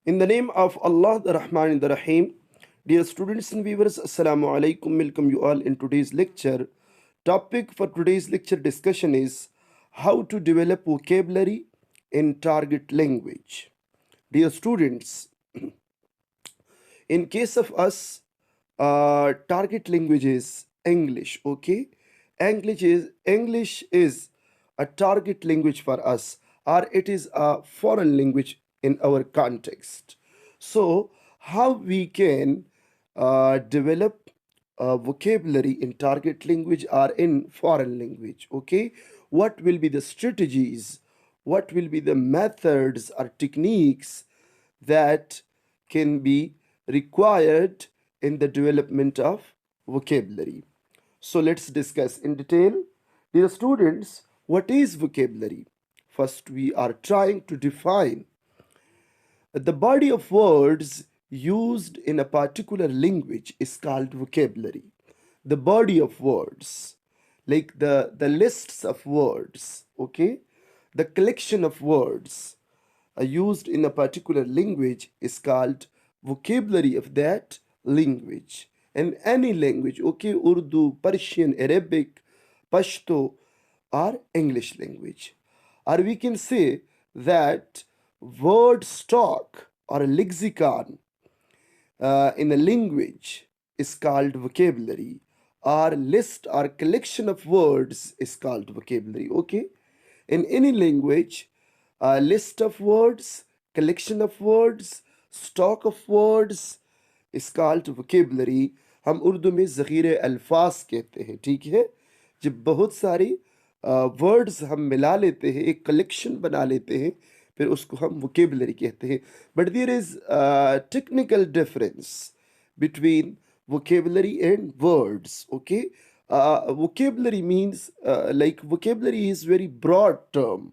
In the name of Allah, the Rahman and the Rahim, dear students and viewers, Assalamu alaikum. Welcome you all in today's lecture. Topic for today's lecture discussion is how to develop vocabulary in target language. Dear students, in case of us, target language is English. Okay, English is a target language for us, or it is a foreign language in our context. So, how we can develop vocabulary in target language or in foreign language? Okay, what will be the strategies? What will be the methods or techniques that can be required in the development of vocabulary? So let's discuss in detail. Dear students, what is vocabulary? First, we are trying to define the body of words used in a particular language is called vocabulary. The body of words, like the lists of words, okay? The collection of words used in a particular language is called vocabulary of that language. In any language, okay, Urdu, Persian, Arabic, Pashto, or English language. Or we can say that word stock or a lexicon in a language is called vocabulary, or list or collection of words is called vocabulary. Okay, in any language, a list of words, collection of words, stock of words is called vocabulary. हम उर्दू में ज़ख़ीरे अल्फाज कहते हैं, ठीक है? जब बहुत सारी वर्ड्स हम मिला लेते हैं, एक कलेक्शन बना लेते हैं, फिर उसको हम वोकेबलरी कहते हैं. But there is technical difference between vocabulary and words. Okay, vocabulary means vocabulary is very broad term.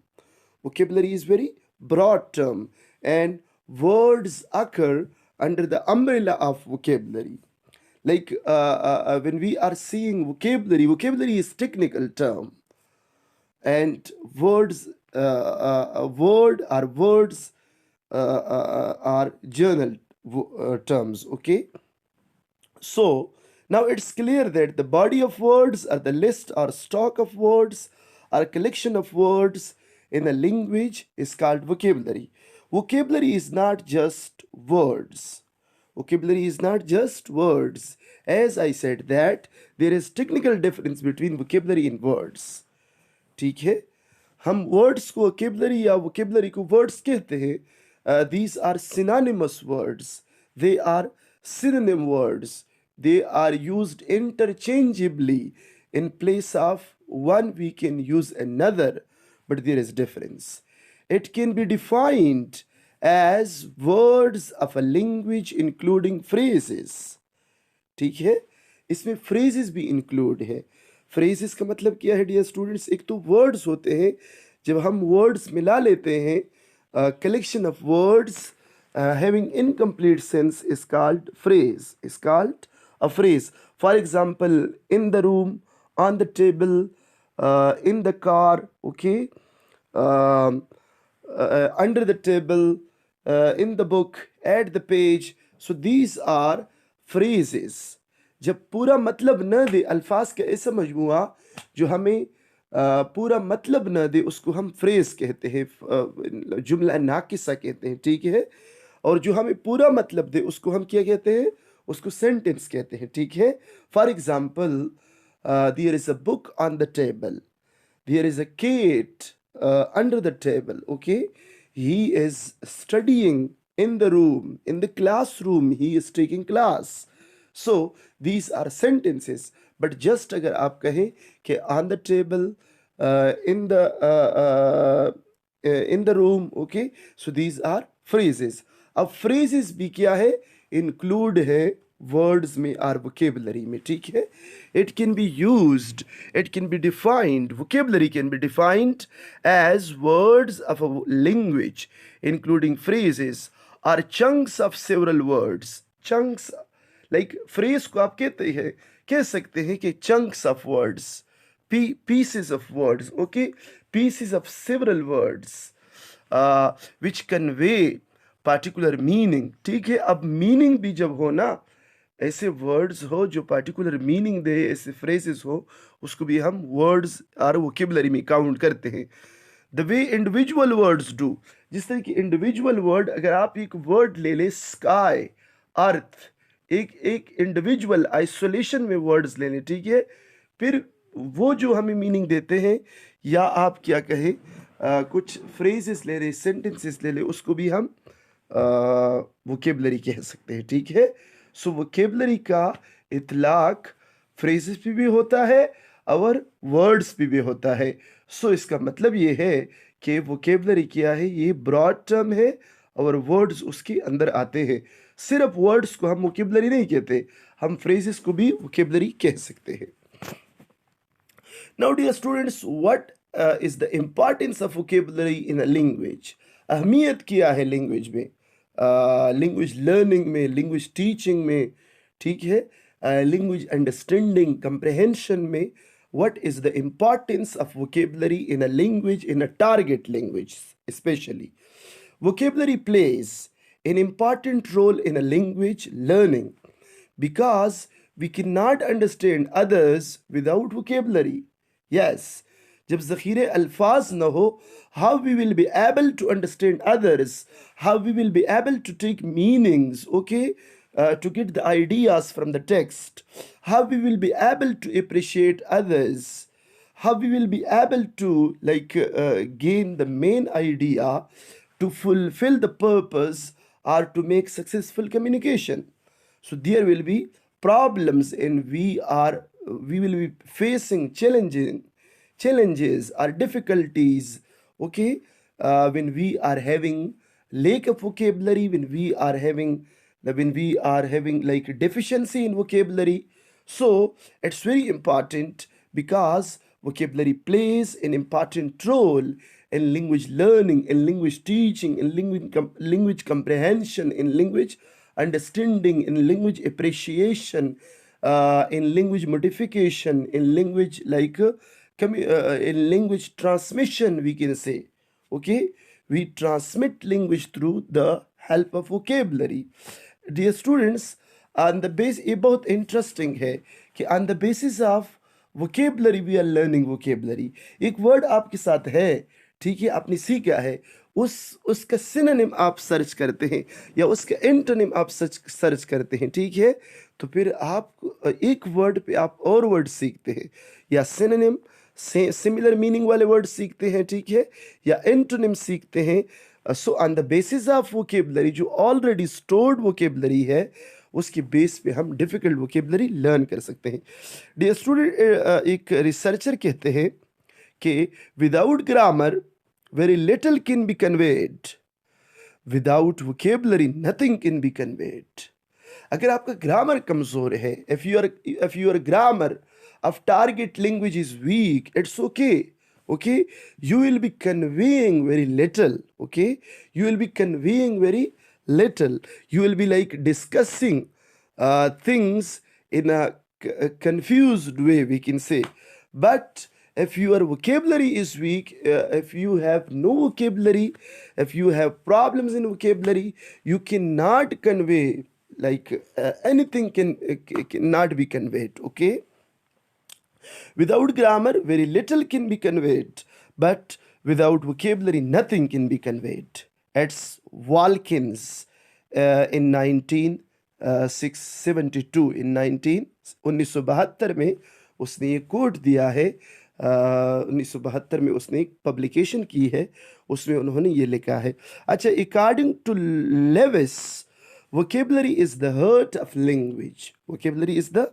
Vocabulary is very broad term, and words occur under the umbrella of vocabulary. When we are seeing vocabulary is technical term, and word or words are journal terms. Okay, so now it's clear that the body of words or the list or stock of words or collection of words in a language is called vocabulary. Vocabulary is not just words. Vocabulary is not just words. As I said that there is technical difference between vocabulary and words. ठीक है, हम words को vocabulary या vocabulary को words कहते हैं. These are synonymous words. They are synonym words. They are used interchangeably. In place of one, we can use another, but there is difference. It can be defined as words of a language including phrases. ठीक है, इसमें phrases भी include है. Phrases का मतलब क्या है dear students? एक तो वर्ड्स होते हैं, जब हम वर्ड्स मिला लेते हैं, collection of words having incomplete sense is called phrase, is called a phrase. For example, in the room, on the table, in the car, okay, under the table, in the book, at the page. So these are phrases. जब पूरा मतलब न दे, अल्फाज का ऐसा मजमुआ जो हमें पूरा मतलब न दे, उसको हम फ्रेज कहते हैं, जुमला नाकिसा कहते हैं, ठीक है? और जो हमें पूरा मतलब दे, उसको हम क्या कहते हैं? उसको सेंटेंस कहते हैं, ठीक है? For example, there is a book on the table, there is a cat under the table, okay, he is studying in the room, in the classroom, he is taking class. So these are sentences. But just अगर आप कहें कि on the table, in the room, okay, so these are phrases. अब phrases भी क्या है? include है words में और vocabulary में, ठीक है? It can be used, it can be defined, vocabulary can be defined as words of a language including phrases or chunks of several words. Chunks, like phrase को आप कह सकते हैं कि chunks of words, pieces of words, okay, pieces of several words which convey particular meaning, ठीक है। अब meaning भी जब हो ना, ऐसे वर्ड्स हो जो पार्टिकुलर मीनिंग दे, ऐसे फ्रेजेस हो, उसको भी हम वर्ड्स और वोकेबलरी में काउंट करते हैं। The way individual words do, जिस तरह की इंडिविजुअल वर्ड, अगर आप एक वर्ड ले ले स्काई, अर्थ, एक एक इंडिविजुअल आइसोलेशन में वर्ड्स ले लें, ठीक है, फिर वो जो हमें मीनिंग देते हैं, या आप क्या कहें, कुछ फ्रेजेस ले रहे, सेंटेंसेस ले ले, उसको भी हम वोकेबलरी कह सकते हैं, ठीक है। सो वोकेबलरी का इतलाक फ्रेजेस पे भी होता है और वर्ड्स पे भी होता है। सो इसका मतलब ये है कि वोकेबलरी क्या है, ये ब्रॉड टर्म है और वर्ड्स उसके अंदर आते हैं। सिर्फ वर्ड्स को हम वोकेबलरी नहीं कहते, हम फ्रेजेस को भी वोकेबलरी कह सकते हैं। Now, dear students, what is the importance of vocabulary in a language? अहमियत क्या है लैंग्वेज में, लैंग्वेज लर्निंग में, लैंग्वेज टीचिंग में, ठीक है, लैंग्वेज अंडरस्टैंडिंग कंप्रहेंशन में. What is the importance of vocabulary in a language, in a target language especially? Vocabulary plays an important role in a language learning because we cannot understand others without vocabulary. Yes, जब ज़ख़ीरे अल्फाज न हो, how we will be able to understand others, how we will be able to take meanings, okay, to get the ideas from the text, how we will be able to appreciate others, how we will be able to gain the main idea to fulfill the purpose or to make successful communication. So there will be problems and we will be facing challenges or difficulties, okay, when we are having lack of vocabulary, when we are having like deficiency in vocabulary. So it's very important because vocabulary plays an important role in language learning, in language teaching, in language comprehension, in language understanding, in language appreciation, in language modification, in language in language transmission, we can say. Okay, we transmit language through the help of vocabulary. Dear students, on the base, ये बहुत interesting है कि on the basis of vocabulary we are learning vocabulary. एक word आपके साथ है, ठीक है, आपने सीखा है, उसका सिनोनिम आप सर्च करते हैं या उसका एंटोनिम आप सर्च करते हैं, ठीक है, तो फिर आप एक वर्ड पे आप और वर्ड सीखते हैं, या सिनोनिम सिमिलर मीनिंग वाले वर्ड सीखते हैं, ठीक है, या एंटोनिम सीखते हैं. So on the basis of vocabulary, जो ऑलरेडी स्टोर्ड वोकेबलरी है, उसके बेस पे हम डिफिकल्ट वोकेबलरी लर्न कर सकते हैं. डियर स्टूडेंट, एक रिसर्चर कहते हैं कि without grammar very little can be conveyed, without vocabulary nothing can be conveyed. अगर आपका ग्रामर कमजोर है, if your grammar of target language is weak, it's okay, you will be conveying very little, okay, you will be conveying very little, you will be like discussing things in a confused way, we can say. But if your vocabulary is weak, if you have no vocabulary, if you have problems in vocabulary, you cannot convey anything cannot be conveyed, okay. Without grammar, very little can be conveyed, but without vocabulary, nothing can be conveyed. It's Walkins in 1972, in 1972 में उसने ये coat दिया है. 1972 में उसने एक publication की है, उसमें उन्होंने ये लिखा है. अच्छा, according to Lewis, vocabulary is the heart of language. Vocabulary is the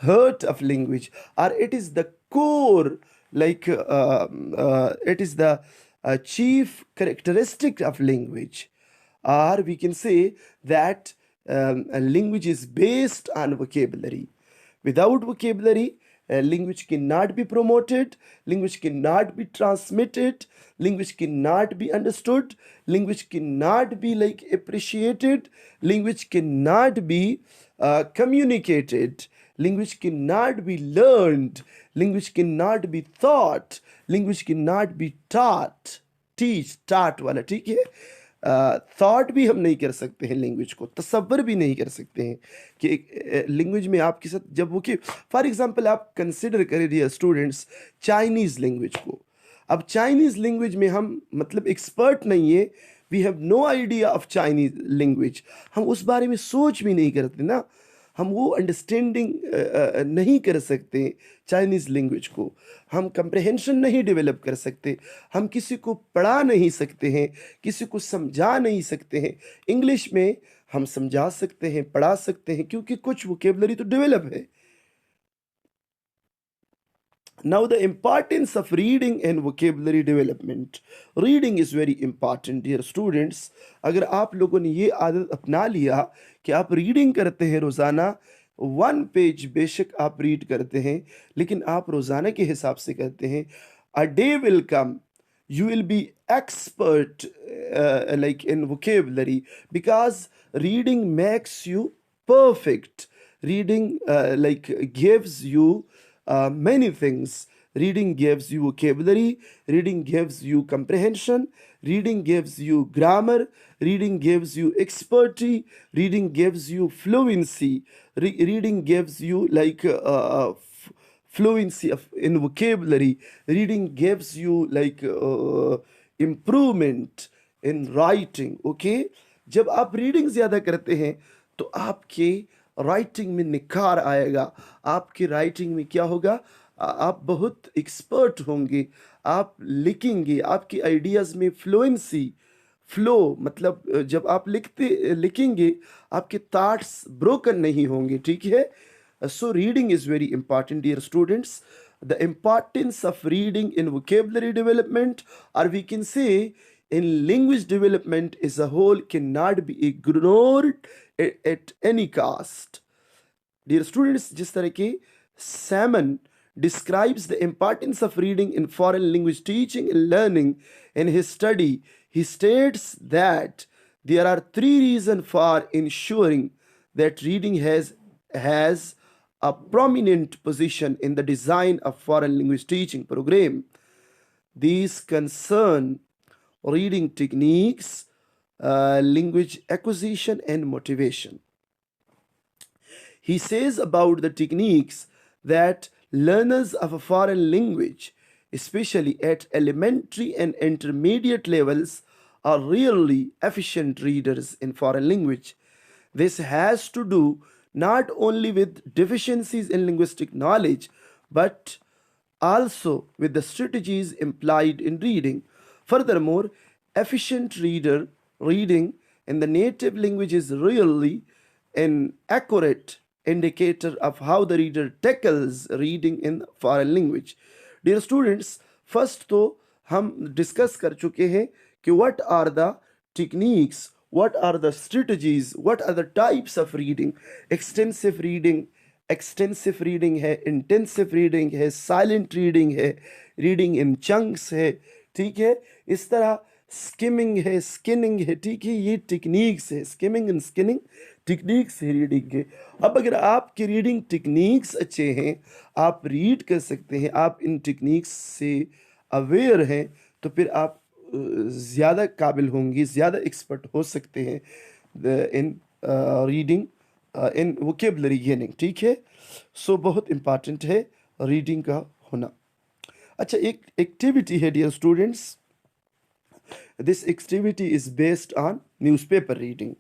heart of language, or it is the core, it is the chief characteristic of language, or we can say that a language is based on vocabulary. Without vocabulary, language cannot be promoted, language cannot be transmitted, language cannot be understood, language cannot be appreciated, language cannot be communicated, language cannot be learned, language cannot be thought, language cannot be taught. Teach, taught वाला, ठीक है. Thought भी हम नहीं कर सकते हैं, language को तसव्वुर भी नहीं कर सकते हैं कि एक लैंग्वेज में आपके साथ जब वो कि फॉर एग्जांपल आप कंसिडर करें डियर स्टूडेंट्स चाइनीज़ लैंग्वेज को। अब चाइनीज़ लैंग्वेज में हम मतलब एक्सपर्ट नहीं है, we have no idea of Chinese language, हम उस बारे में सोच भी नहीं करते ना, हम वो अंडरस्टैंडिंग नहीं कर सकते चाइनीज़ लैंग्वेज को, हम कंप्रहेंशन नहीं डेवलप कर सकते, हम किसी को पढ़ा नहीं सकते हैं, किसी को समझा नहीं सकते हैं। इंग्लिश में हम समझा सकते हैं, पढ़ा सकते हैं, क्योंकि कुछ वोकेबलरी तो डेवलप है। Now, the importance of reading and vocabulary development. Reading is very important, dear students. अगर आप लोगों ने ये आदत अपना लिया कि आप रीडिंग करते हैं रोज़ाना, 1 पेज बेशक आप रीड करते हैं, लेकिन आप रोज़ाना के हिसाब से करते हैं, a day will come, you will be expert like in vocabulary, because reading makes you perfect. Reading like gives you many things. Reading gives you vocabulary, reading gives you comprehension, reading gives you grammar, reading gives you expertise, reading gives you fluency, reading gives you like fluency in vocabulary, reading gives you like improvement in writing. Okay, जब आप reading ज़्यादा करते हैं तो आपके writing में निखार आएगा, आपकी राइटिंग में क्या होगा, आप बहुत एक्सपर्ट होंगे, आप लिखेंगे, आपकी आइडियाज़ में फ्लुएंसी, फ्लो मतलब जब आप लिखेंगे आपके थॉट्स ब्रोकन नहीं होंगे, ठीक है। So reading is very important, dear students. The importance of reading in vocabulary development, or we can say in language development as a whole, cannot be ignored at any cost. Dear students, जिस तरह के Salmon describes the importance of reading in foreign language teaching and learning in his study, he states that there are 3 reasons for ensuring that reading has a prominent position in the design of foreign language teaching program. These concern reading techniques, language acquisition, and motivation. He says about the techniques that learners of a foreign language, especially at elementary and intermediate levels, are rarely efficient readers in foreign language. This has to do not only with deficiencies in linguistic knowledge, but also with the strategies implied in reading. Furthermore, efficient reading in the native language is really an accurate indicator of how the reader tackles reading in foreign language. Dear students, first तो हम discuss कर चुके हैं कि what are the techniques, what are the strategies, what are the types of reading. Extensive reading है, intensive reading है, silent reading है, reading in chunks है, ठीक है, इस तरह स्किमिंग है, स्किनिंग है, ठीक है, ये टेक्निक्स है, स्किमिंग एंड स्किनिंग टेक्निक्स है रीडिंग के। अब अगर आपके रीडिंग टेक्निक्स अच्छे हैं, आप रीड कर सकते हैं, आप इन टेक्निक्स से अवेयर हैं, तो फिर आप ज़्यादा काबिल होंगे, ज़्यादा एक्सपर्ट हो सकते हैं इन रीडिंग, इन वोकेबलरी गेनिंग, ठीक है। सो बहुत इम्पॉर्टेंट है रीडिंग का होना। अच्छा, एक एक्टिविटी है dear students, this activity is based on newspaper reading.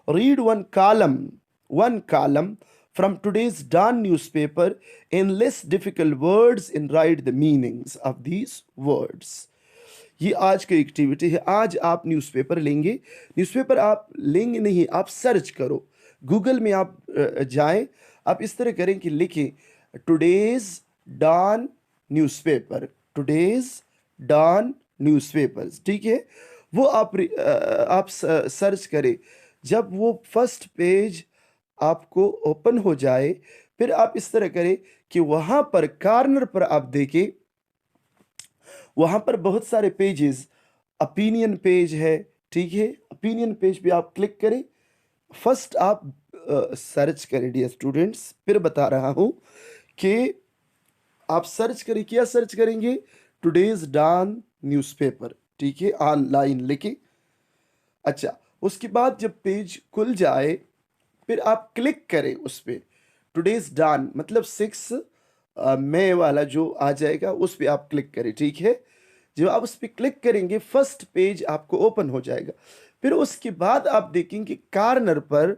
Read one column from today's Dawn newspaper, enlist difficult words and write the meanings of these words. ये आज की एक्टिविटी है। आज आप न्यूज़पेपर लेंगे, न्यूज़पेपर आप लेंगे नहीं, आप सर्च करो, गूगल में आप जाएं, आप इस तरह करें कि लिखें today's Dawn newspaper, today's Dawn newspapers, ठीक है। वो आप सर्च करें, जब वो फर्स्ट पेज आपको ओपन हो जाए, फिर आप इस तरह करें कि वहाँ पर कॉर्नर पर आप देखें, वहाँ पर बहुत सारे पेजेस, ओपिनियन पेज है, ठीक है, ओपिनियन पेज पे आप क्लिक करें। फर्स्ट आप सर्च करें डियर स्टूडेंट्स, फिर बता रहा हूँ कि आप सर्च करें, क्या सर्च करेंगे, टुडेज डॉन न्यूज़पेपर, ठीक है, ऑनलाइन लिखे। अच्छा, उसके बाद जब पेज खुल जाए फिर आप क्लिक करें उस पे, टुडेज डन मतलब 6 मई वाला जो आ जाएगा उस पे आप क्लिक करें, ठीक है। जब आप उस पर क्लिक करेंगे फर्स्ट पेज आपको ओपन हो जाएगा। फिर उसके बाद आप देखेंगे कॉर्नर पर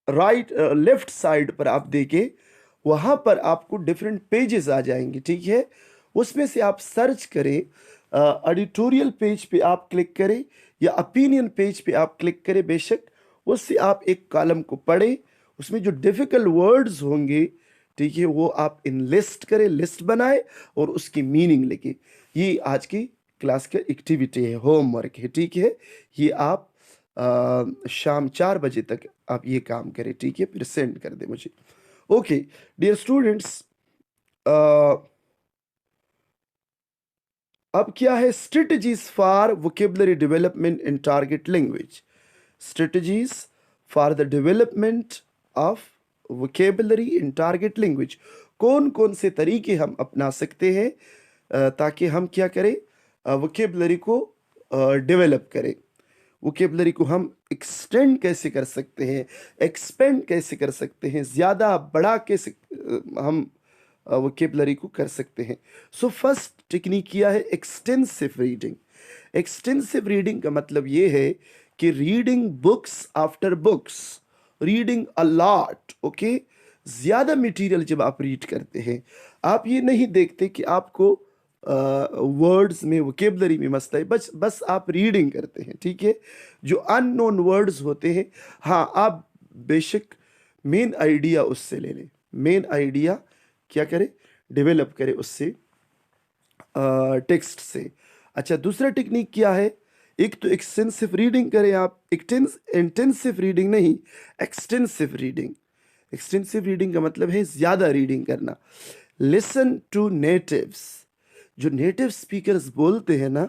राइट लेफ्ट साइड पर आप देखें, वहाँ पर आपको डिफरेंट पेजेस आ जाएंगे, ठीक है। उसमें से आप सर्च करें, एडिटोरियल पेज पे आप क्लिक करें या ओपिनियन पेज पे आप क्लिक करें, बेशक उससे आप एक कॉलम को पढ़ें, उसमें जो डिफिकल्ट वर्ड्स होंगे, ठीक है, वो आप इन लिस्ट करें, लिस्ट बनाए और उसकी मीनिंग लिखें। ये आज की क्लास का एक्टिविटी है, होमवर्क है, ठीक है। ये आप शाम 4 बजे तक आप ये काम करें, ठीक है, फिर सेंड कर दे मुझे। ओके डियर स्टूडेंट्स, अब क्या है strategies for vocabulary development in target language. Strategies for the development of vocabulary in target language, कौन कौन से तरीके हम अपना सकते हैं ताकि हम क्या करें, वोकेबलरी को डेवलप करें। वोकेबलरी को हम एक्सटेंड कैसे कर सकते हैं, एक्सपेंड कैसे कर सकते हैं, ज़्यादा बड़ा कैसे हम वोकेबलरी को कर सकते हैं। सो फर्स्ट टेक्निक किया है एक्सटेंसिव रीडिंग। एक्सटेंसिव रीडिंग का मतलब ये है कि reading books after books, reading a lot, okay. ज़्यादा मटेरियल जब आप रीड करते हैं, आप ये नहीं देखते कि आपको वर्ड्स में वोकेबलरी में मसला है, बस बस आप रीडिंग करते हैं, ठीक है। जो अननोन वर्ड्स होते हैं, हाँ आप बेशक मेन आइडिया उससे ले लें, मेन आइडिया क्या करें, डेवलप करें उससे, टेक्स्ट से। अच्छा, दूसरा टेक्निक क्या है, एक तो एक्सटेंसिव रीडिंग करें आप, इंटेंसिव रीडिंग नहीं, एक्सटेंसिव रीडिंग। एक्सटेंसिव रीडिंग का मतलब है ज़्यादा रीडिंग करना। लिसन टू नेटिव्स, जो नेटिव स्पीकर्स बोलते हैं ना,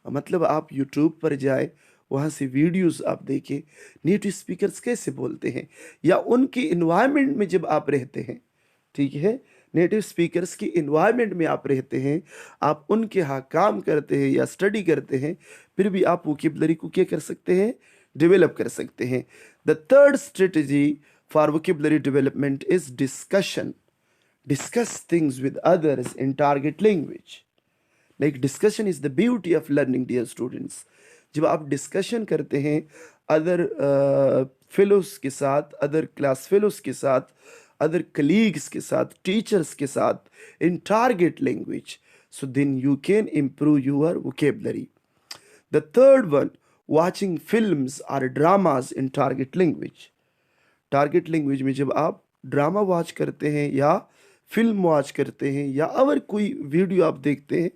मतलब आप यूट्यूब पर जाए, वहाँ से वीडियोस आप देखें, नेटिव स्पीकर्स कैसे बोलते हैं, या उनके इन्वायरमेंट में जब आप रहते हैं, ठीक है, नेटिव स्पीकर्स की इन्वायरमेंट में आप रहते हैं, आप उनके यहाँ काम करते हैं या स्टडी करते हैं, फिर भी आप वोकेबलरी को क्या कर सकते हैं, डेवलप कर सकते हैं। The third strategy for vocabulary development is discussion. Discuss things with others in target language. Like discussion is the beauty of learning, dear students. जब आप डिस्कशन करते हैं अदर फेलोज के साथ, अदर क्लास फेलोज के साथ, अदर कलीग्स के साथ, टीचर्स के साथ in target language, so then you can improve your vocabulary. The third one, watching films or dramas in target language. Target language में जब आप ड्रामा वॉच करते हैं या फिल्म वॉच करते हैं या अगर कोई वीडियो आप देखते हैं,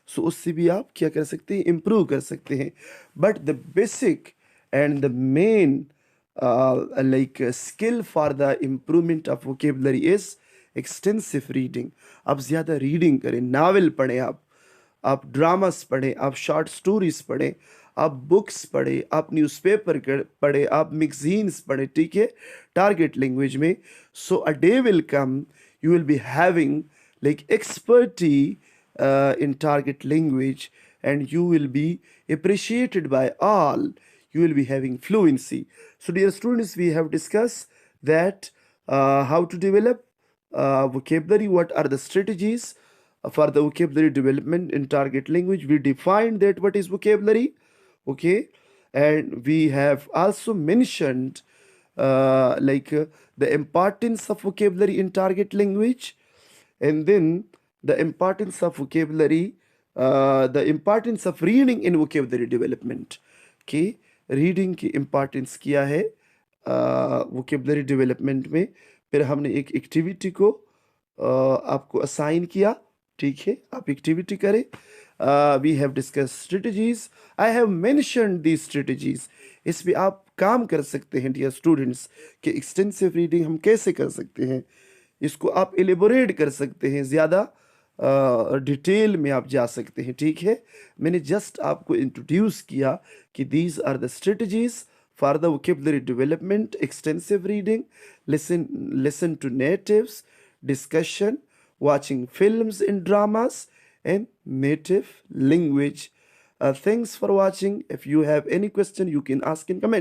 सो उससे भी आप क्या कर सकते हैं, इम्प्रूव कर सकते हैं। But the basic and the main like skill for the improvement of vocabulary is extensive reading. आप ज़्यादा रीडिंग करें, नावल पढ़ें, आप ड्रामास पढ़ें, आप शॉर्ट स्टोरीज पढ़ें, आप बुक्स पढ़ें, आप न्यूज़पेपर पढ़ें, आप मैगजीन्स पढ़ें, ठीक है, टारगेट लैंग्वेज में। So a day will come, you will be having like expertise in target language, and you will be appreciated by all. You will be having fluency. So dear students, we have discussed that how to develop vocabulary, what are the strategies for the vocabulary development in target language. We defined that what is vocabulary, okay, and we have also mentioned the importance of vocabulary in target language, and then the importance of vocabulary, the importance of reading in vocabulary development, कि reading की importance क्या है vocabulary development में। फिर हमने एक activity को आपको असाइन किया, ठीक है, आप एक्टिविटी करें। We have discuss strategies, I have mentioned the strategies. इस पे आप काम कर सकते हैं डियर स्टूडेंट्स कि एक्सटेंसिव रीडिंग हम कैसे कर सकते हैं, इसको आप एलेबोरेट कर सकते हैं, ज़्यादा डिटेल में आप जा सकते हैं, ठीक है। मैंने जस्ट आपको इंट्रोड्यूस किया कि these are the strategies for the vocabulary development, extensive reading, listen to natives, discussion, watching films and dramas, and native language Thanks for watching. If you have any question, you can ask in comment.